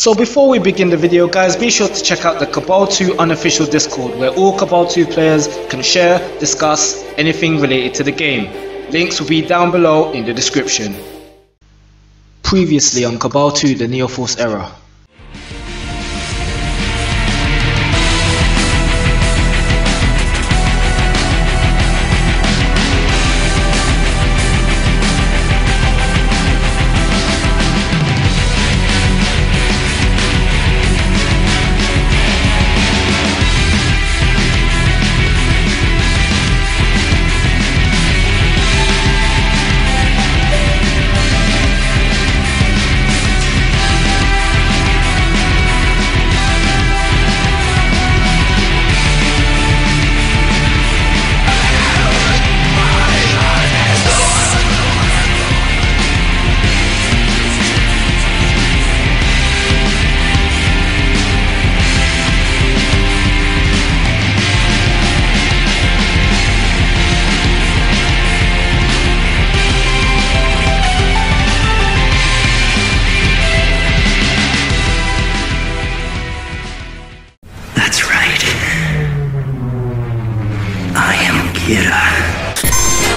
So before we begin the video, guys, be sure to check out the Cabal 2 unofficial Discord, where all Cabal 2 players can share, discuss anything related to the game. Links will be down below in the description. Previously on Cabal 2, the NEOFORCE era.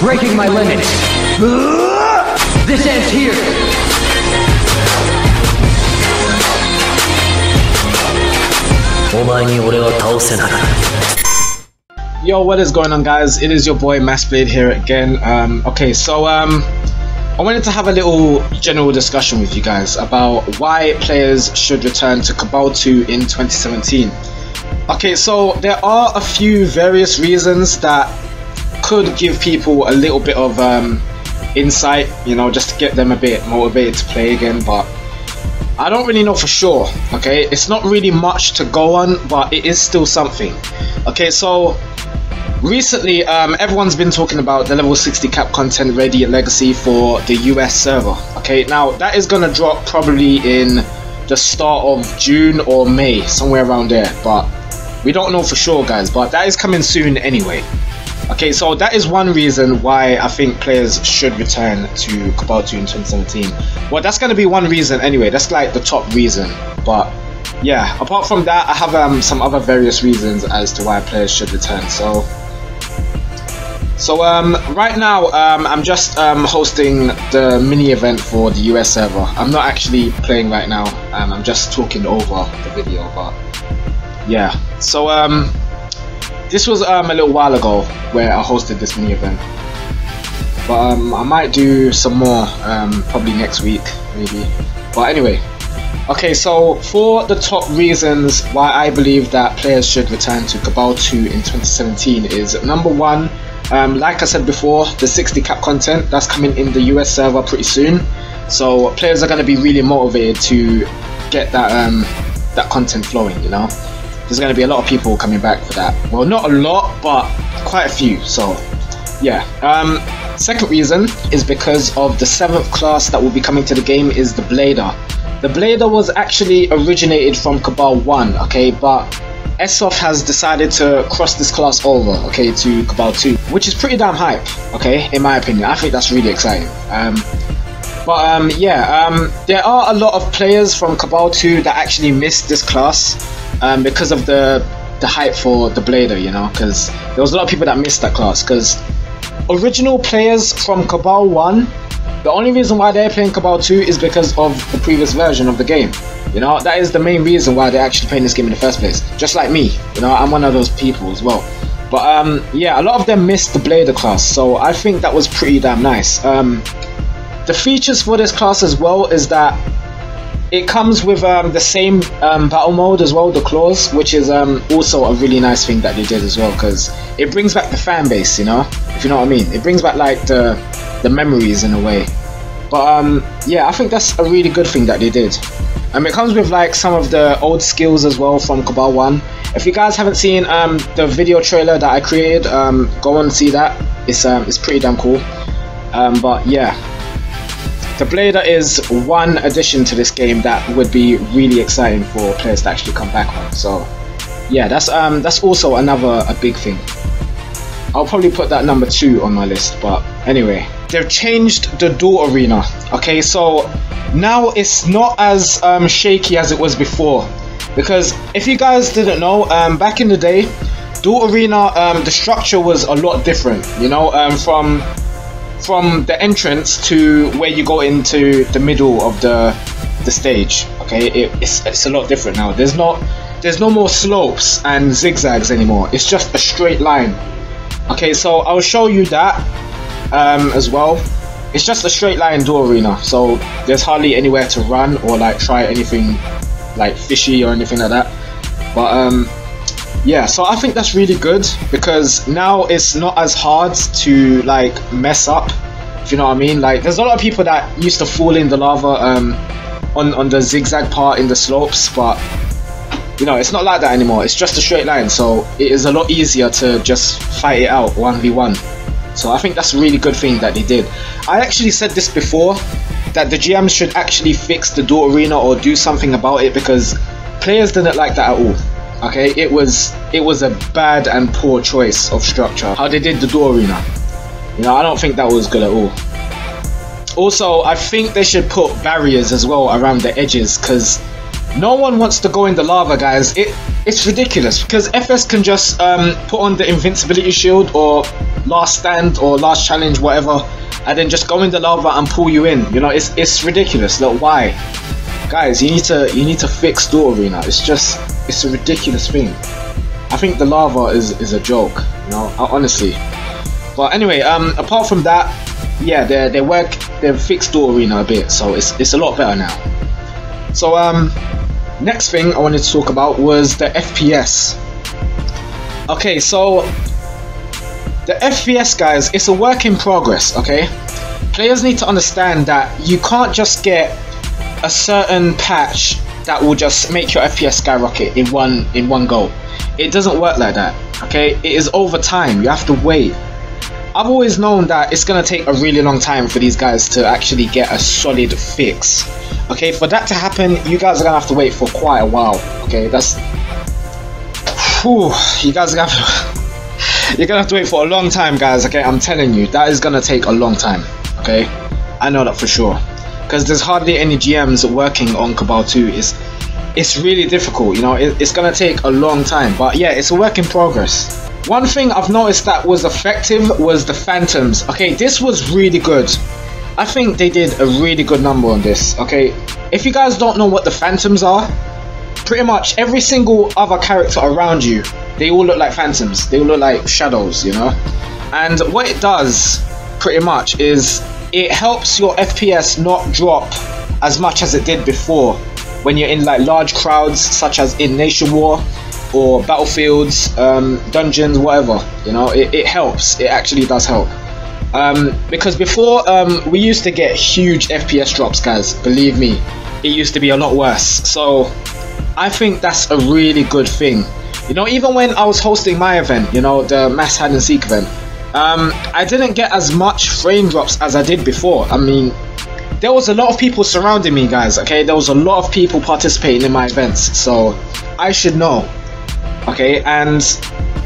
Breaking my limits. This ends here. Yo, what is going on, guys? It is your boy MassBlade here again. Okay, so I wanted to have a little general discussion with you guys about why players should return to Cabal 2 in 2017. Okay, so there are a few various reasons that could give people a little bit of insight, you know, just to get them a bit motivated to play again, but I don't really know for sure. Okay, it's not really much to go on, but it is still something. Okay, so recently everyone's been talking about the level 60 cap content ready at Legacy for the US server. Okay, now that is gonna drop probably in the start of June or May, somewhere around there, but we don't know for sure, guys, but that is coming soon anyway. Okay, so that is one reason why I think players should return to Cabal 2 in 2017. Well, that's going to be one reason anyway. That's like the top reason. But yeah, apart from that, I have some other various reasons as to why players should return. So right now I'm just hosting the mini event for the US server. I'm not actually playing right now. I'm just talking over the video. But yeah, so this was a little while ago where I hosted this mini event, but I might do some more probably next week maybe. But anyway, okay, so for the top reasons why I believe that players should return to Cabal 2 in 2017 is number one, like I said before, the 60 cap content that's coming in the US server pretty soon, so players are going to be really motivated to get that that content flowing, you know. There's going to be a lot of people coming back for that. Well, not a lot, but quite a few. So yeah, second reason is because of the 7th class that will be coming to the game is the Blader. The Blader was actually originated from Cabal 1, okay, but SOF has decided to cross this class over, okay, to Cabal 2, which is pretty damn hype, okay, in my opinion. I think that's really exciting. There are a lot of players from Cabal 2 that actually missed this class because of the hype for the Blader, you know, because there was a lot of people that missed that class, because original players from Cabal 1, the only reason why they're playing Cabal 2 is because of the previous version of the game, you know. That is the main reason why they're actually playing this game in the first place, just like me, you know. I'm one of those people as well. But yeah, a lot of them missed the Blader class, so I think that was pretty damn nice. The features for this class as well is that it comes with the same battle mode as well, the claws, which is also a really nice thing that they did as well, because it brings back the fan base, you know, if you know what I mean. It brings back like the memories in a way. But yeah, I think that's a really good thing that they did. It comes with like some of the old skills as well from Cabal 1. If you guys haven't seen the video trailer that I created, go and see that. It's pretty damn cool. But yeah, the Blader is one addition to this game that would be really exciting for players to actually come back on. So yeah, that's also a big thing. I'll probably put that number 2 on my list, but anyway. they've changed the Duel arena. Okay, so now it's not as shaky as it was before. Because if you guys didn't know, back in the day, Duel arena, the structure was a lot different. You know, from the entrance to where you go into the middle of the stage. Okay, it's a lot different now. There's no more slopes and zigzags anymore. It's just a straight line. Okay, so I'll show you that as well. It's just a straight line Duel arena, so there's hardly anywhere to run or like try anything like fishy or anything like that. But yeah, so I think that's really good because now it's not as hard to like mess up, if you know what I mean. Like, there's a lot of people that used to fall in the lava on the zigzag part in the slopes, but you know, it's not like that anymore. It's just a straight line, so it is a lot easier to just fight it out 1v1. So I think that's a really good thing that they did. I actually said this before, that the GMs should actually fix the Duel arena or do something about it, because players didn't like that at all. Okay, it was a bad and poor choice of structure how they did the Duel arena. You know, I don't think that was good at all. Also, I think they should put barriers as well around the edges, because no one wants to go in the lava, guys. It's ridiculous, because FS can just put on the invincibility shield or last stand or last challenge, whatever, and then just go in the lava and pull you in. You know, it's ridiculous. Look, why? Guys, you need to fix Duel arena. It's a ridiculous thing. I think the lava is a joke, you know, honestly. But anyway, apart from that, yeah, they've fixed Duel arena a bit, so it's a lot better now. So next thing I wanted to talk about was the FPS. Okay, so the FPS, guys, it's a work in progress. Okay, players need to understand that you can't just get a certain patch that will just make your FPS skyrocket in one go. It doesn't work like that. Okay, it is over time. You have to wait. I've always known that it's gonna take a really long time for these guys to actually get a solid fix. Okay, for that to happen, you guys are gonna have to wait for quite a while. Okay, that's, whew, you guys are gonna have to, you're gonna have to wait for a long time, guys. Okay, I'm telling you, that is gonna take a long time. Okay, I know that for sure, because there's hardly any GMs working on Cabal 2. It's really difficult, you know. It's gonna take a long time, but yeah, it's a work in progress. One thing I've noticed that was effective was the phantoms. Okay, this was really good. I think they did a really good number on this. Okay, if you guys don't know what the phantoms are, pretty much every single other character around you, they all look like phantoms. They all look like shadows, you know. And what it does pretty much is it helps your FPS not drop as much as it did before when you're in like large crowds, such as in Nation War or battlefields, dungeons, whatever. You know, it helps. It actually does help. Because before, we used to get huge FPS drops, guys. Believe me, it used to be a lot worse. So I think that's a really good thing. You know, even when I was hosting my event, you know, the Mass Hide and Seek event, I didn't get as much frame drops as I did before. I mean, there was a lot of people surrounding me, guys. Okay, there was a lot of people participating in my events, so I should know. Okay, and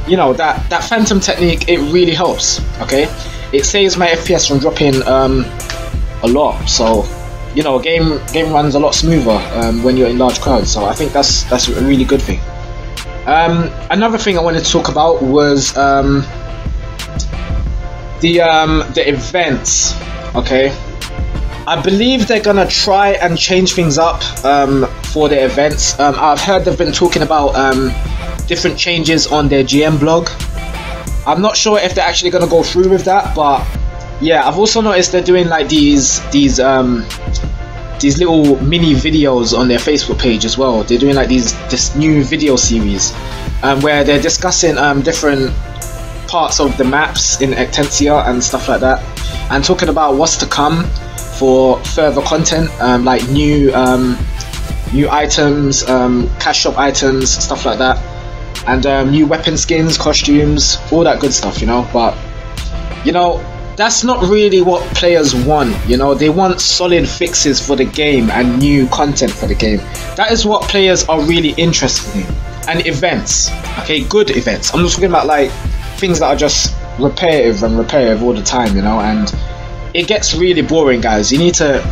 you know, that phantom technique, it really helps. Okay, it saves my FPS from dropping a lot. So you know, game runs a lot smoother when you're in large crowds. So I think that's a really good thing. Another thing I wanted to talk about was the events. Okay, I believe they're gonna try and change things up for the events. I've heard they've been talking about different changes on their GM blog. I'm not sure if they're actually gonna go through with that, but yeah, I've also noticed they're doing like these little mini videos on their Facebook page as well. They're doing like this new video series where they're discussing different parts of the maps in Ectensia and stuff like that, and talking about what's to come for further content, like new items, cash shop items, stuff like that, and new weapon skins, costumes, all that good stuff, you know. But you know, that's not really what players want. You know, they want solid fixes for the game and new content for the game. That is what players are really interested in. And events, okay, good events. I'm not talking about like things that are just repetitive all the time, you know, and it gets really boring, guys. You need to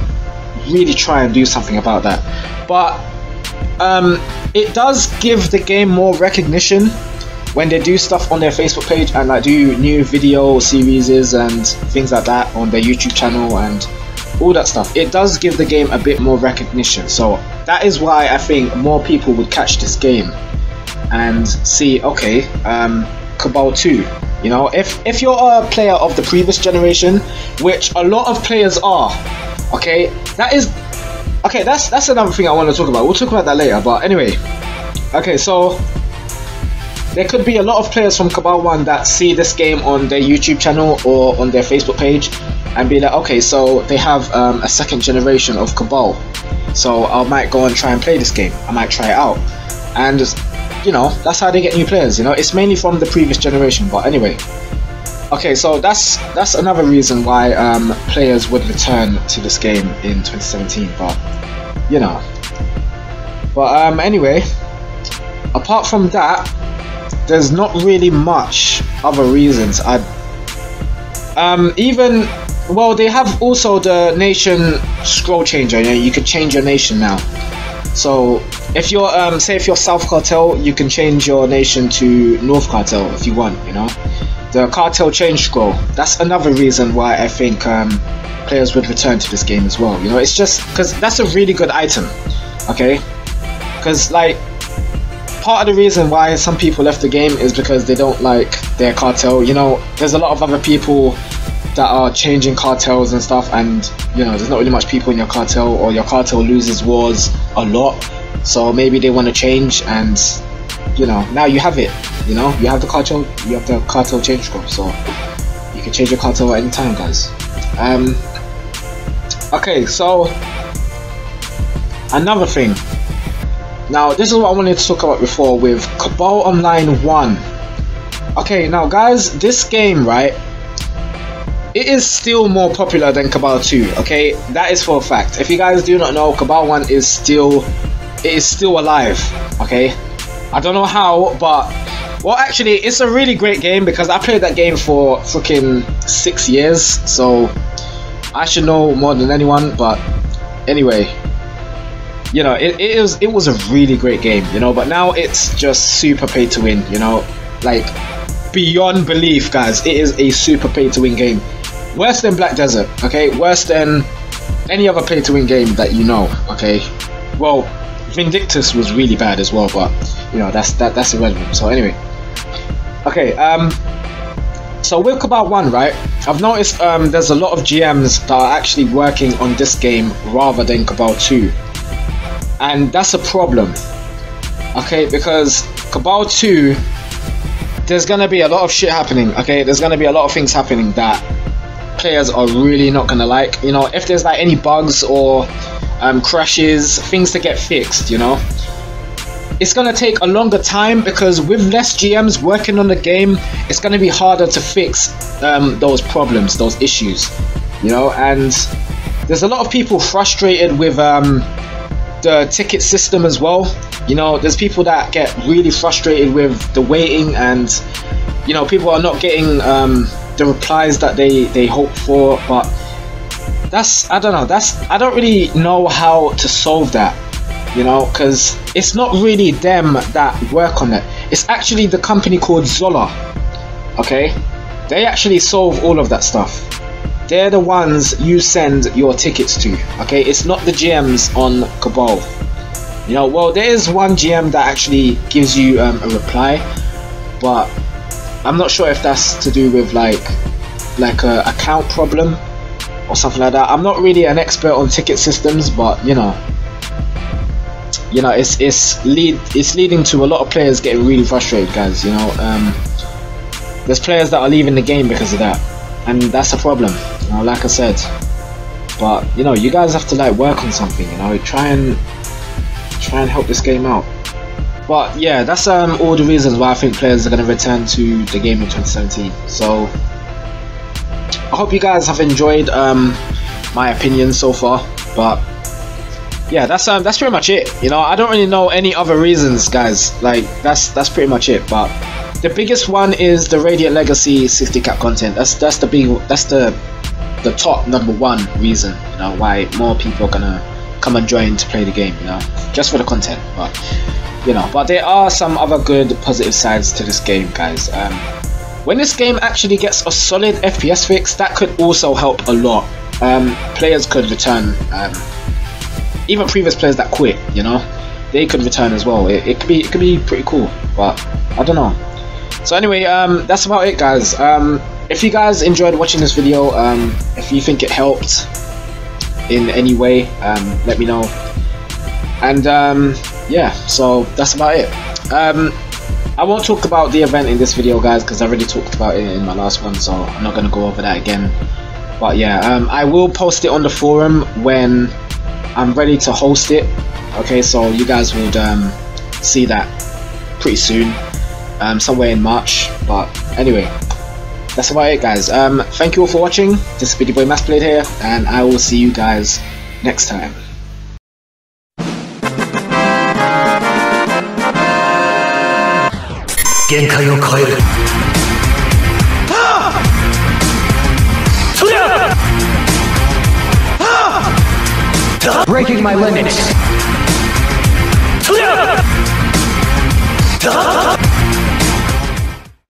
really try and do something about that. But it does give the game more recognition when they do stuff on their Facebook page and like do new video series and things like that on their YouTube channel and all that stuff. It does give the game a bit more recognition, so that is why I think more people would catch this game and see, okay, Cabal 2. You know, if you're a player of the previous generation, which a lot of players are, okay, that's another thing I want to talk about. We'll talk about that later, but anyway, okay, so there could be a lot of players from Cabal 1 that see this game on their YouTube channel or on their Facebook page and be like, okay, so they have a second generation of Cabal, so I might go and try and play this game. I might try it out, and you know, that's how they get new players. You know, it's mainly from the previous generation. But anyway, okay, so that's another reason why players would return to this game in 2017. But you know, but anyway, apart from that, there's not really much other reasons. Well, they have also the nation scroll changer. You know, you could change your nation now. So if you're say if you're South Cartel, you can change your nation to North Cartel if you want, you know. The cartel change scroll, that's another reason why I think players would return to this game as well. You know, it's just because that's a really good item, okay? Because like, part of the reason why some people left the game is because they don't like their cartel. You know, there's a lot of other people that are changing cartels and stuff, and you know, there's not really much people in your cartel, or your cartel loses wars a lot, so maybe they want to change, and you know, now you have it. You know, you have the cartel change scroll, so you can change your cartel at any time, guys. Okay, so another thing. Now, this is what I wanted to talk about before with Cabal Online 1. Okay, now guys, this game, right, it is still more popular than Cabal 2, okay? That is for a fact. If you guys do not know, Cabal 1 is still alive, okay? I don't know how, but well, actually, it's a really great game because I played that game for freaking 6 years, so I should know more than anyone. But anyway, you know, it was a really great game, you know. But now it's just super pay to win, you know, like beyond belief, guys. It is a super pay to win game. Worse than Black Desert, okay? Worse than any other pay to win game that you know, okay? Well, Vindictus was really bad as well, but you know, that's irrelevant. So anyway, okay, so with Cabal 1, right, I've noticed there's a lot of GMs that are actually working on this game rather than Cabal 2, and that's a problem, okay? Because Cabal 2, there's gonna be a lot of shit happening, okay? There's gonna be a lot of things happening that players are really not gonna like. You know, if there's like any bugs or crashes, things to get fixed, you know, it's gonna take a longer time because with less GMs working on the game, it's gonna be harder to fix those problems, those issues, you know. And there's a lot of people frustrated with the ticket system as well. You know, there's people that get really frustrated with the waiting, and you know, people are not getting the replies that they hope for. But I don't really know how to solve that, you know, because it's not really them that work on it. It's actually the company called Zola, okay? They actually solve all of that stuff. They're the ones you send your tickets to, okay? It's not the GMs on Cabal. You know, well, there is one GM that actually gives you a reply, but I'm not sure if that's to do with like a account problem or something like that. I'm not really an expert on ticket systems, but you know, it's leading to a lot of players getting really frustrated, guys. You know, there's players that are leaving the game because of that, and that's a problem, you know, like I said. But you know, you guys have to like work on something, you know, try and help this game out. But yeah, that's all the reasons why I think players are going to return to the game in 2017. So I hope you guys have enjoyed my opinion so far. But yeah, that's pretty much it. You know, I don't really know any other reasons, guys. Like that's pretty much it. But the biggest one is the Radiant Legacy 60 cap content. That's the the top #1 reason, you know, why more people are gonna come and join to play the game, you know, just for the content. But you know, but there are some other good positive sides to this game, guys. When this game actually gets a solid FPS fix, that could also help a lot. Players could return, even previous players that quit, you know, they could return as well. It could be pretty cool, but I don't know. So anyway, that's about it, guys. If you guys enjoyed watching this video, if you think it helped in any way, let me know. And yeah, so that's about it. I won't talk about the event in this video, guys, because I already talked about it in my last one, so I'm not going to go over that again. But yeah, I will post it on the forum when I'm ready to host it. Okay, so you guys would see that pretty soon, somewhere in March. But anyway, that's about it, guys. Thank you all for watching. This is Biddy Boy MassBlade here, and I will see you guys next time. Breaking my limits.